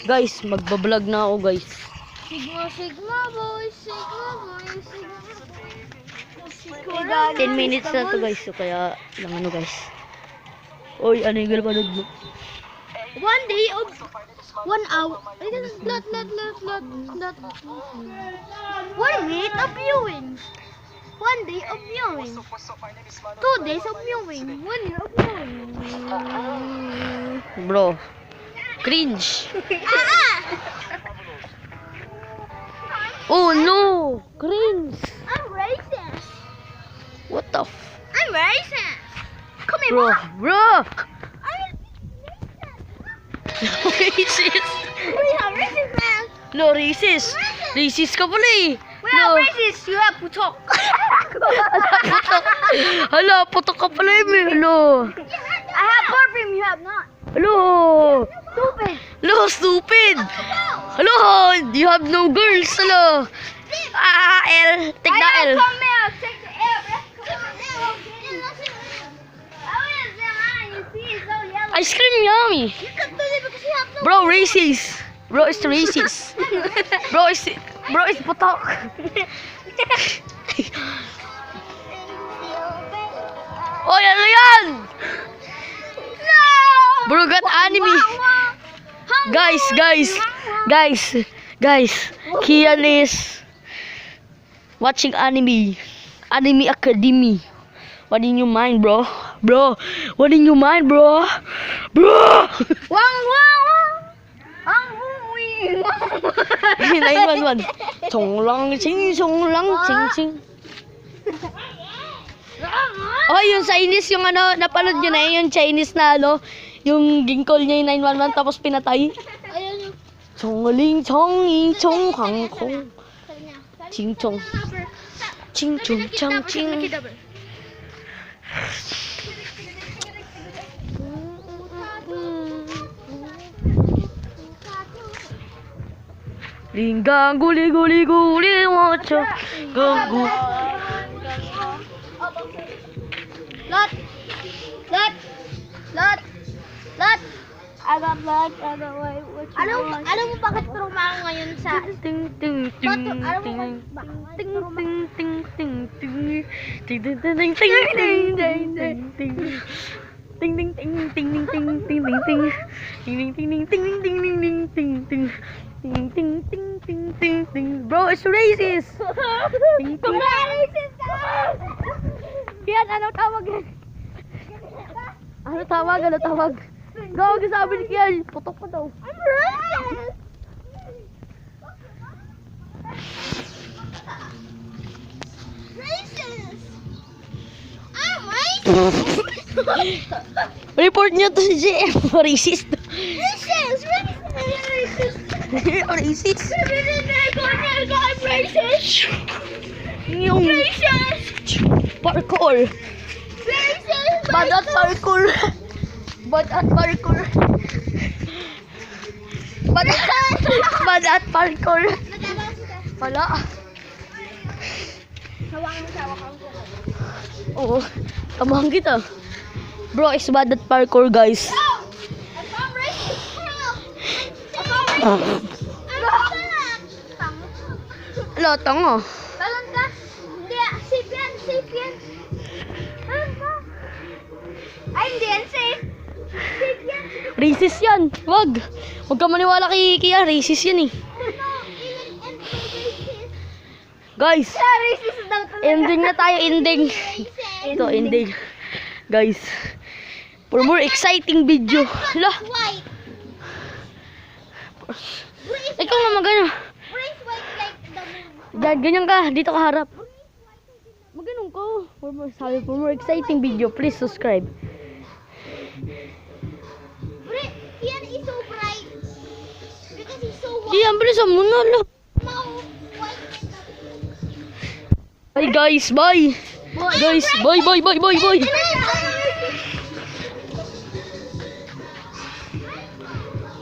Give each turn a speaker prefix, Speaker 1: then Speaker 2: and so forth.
Speaker 1: Guys, magbablog na ako guys.
Speaker 2: Sigma, Sigma boys, Sigma boys, Sigma.
Speaker 1: 10 minutes na to guys. So kaya lang ano guys. Oy, ano yung galapanood mo?
Speaker 2: 1 day of 1 hour. Lot. 1 minute of viewing. 1 day of viewing. 2 days of viewing. 1 year of viewing.
Speaker 1: Bro, cringe. Oh no, cringe.
Speaker 2: I'm racist.
Speaker 1: What the
Speaker 2: I'm racist. Come here,
Speaker 1: bro,
Speaker 2: Mom.
Speaker 1: bro.
Speaker 2: I'm
Speaker 1: Racist.
Speaker 2: We have racist, man.
Speaker 1: No, racist. Racist ka pala eh.
Speaker 2: We have
Speaker 1: No.
Speaker 2: racist. You have putok.
Speaker 1: Hala, putok ka pala eh. Hello.
Speaker 2: I have perfume. You have not.
Speaker 1: Hello.
Speaker 2: Stupid.
Speaker 1: Hello, stupid. Hello, you have no girls. Hello. L. Take the L.
Speaker 2: Come here. Take the L. You see, it's so yellow.
Speaker 1: Ice cream yummy.
Speaker 2: You can do it because you have no.
Speaker 1: Bro, racist. Bro, is racist. Bro, is putok. Oh, ano yan?
Speaker 2: No.
Speaker 1: Bro, got anime. Guys. Kian is watching anime. Anime Academy. What in your mind, bro? Bro, what in your mind, bro? Bro!
Speaker 2: Wang. Ang buwi.
Speaker 1: 911. Chong lang, ching. Oh, yung Chinese, yung ano, napanood nyo na yung Chinese na ano, yung ginkol niya yung 911 tapos pinatay.
Speaker 2: Ayun yung.
Speaker 1: Chongling, chonging, chong, hang, kong. Ching, chong. Ching, chong, chang, ching. Linggang guli, wacho. Gagu.
Speaker 2: Lot. I got lot. Alam mo bakit turuma ako ngayon sa...
Speaker 1: Ting. Bro, it's racist.
Speaker 2: Yan, ano tawag yan?
Speaker 1: Ano tawag? Gawag sabi ni Kian, putok pa daw.
Speaker 2: I'm racist. I'm racist.
Speaker 1: Report niyo to si JM, racist.
Speaker 2: Racist.
Speaker 1: Racist.
Speaker 2: I'm racist.
Speaker 1: Yung
Speaker 2: Racist.
Speaker 1: parkour.
Speaker 2: Racist.
Speaker 1: Bad at parkour. Bad at parkour. Wala. Oo. Tamahan kita. Bro, is bad at parkour, guys. Wala, tanga.
Speaker 2: Talon ka? Hindi, safe yan. Ay, hindi yan safe. Safe yan.
Speaker 1: Racist yan. Wag ka maniwala kay Kia. Racist yan eh. Guys,
Speaker 2: Racist daw talaga.
Speaker 1: ending na tayo. Ending. Ito, ending. Guys, for more exciting video. Hala.
Speaker 2: White.
Speaker 1: Ikaw nga magano.
Speaker 2: Brace white like the moon.
Speaker 1: Diyan, ganyan ka. Dito ka harap. Maganon ka. For more exciting video, please subscribe.
Speaker 2: Ian is so bright. Because he's so white.
Speaker 1: Kian, bilisan mo na. Hala.
Speaker 2: Now, white.
Speaker 1: Bye guys, bye. Guys, bye.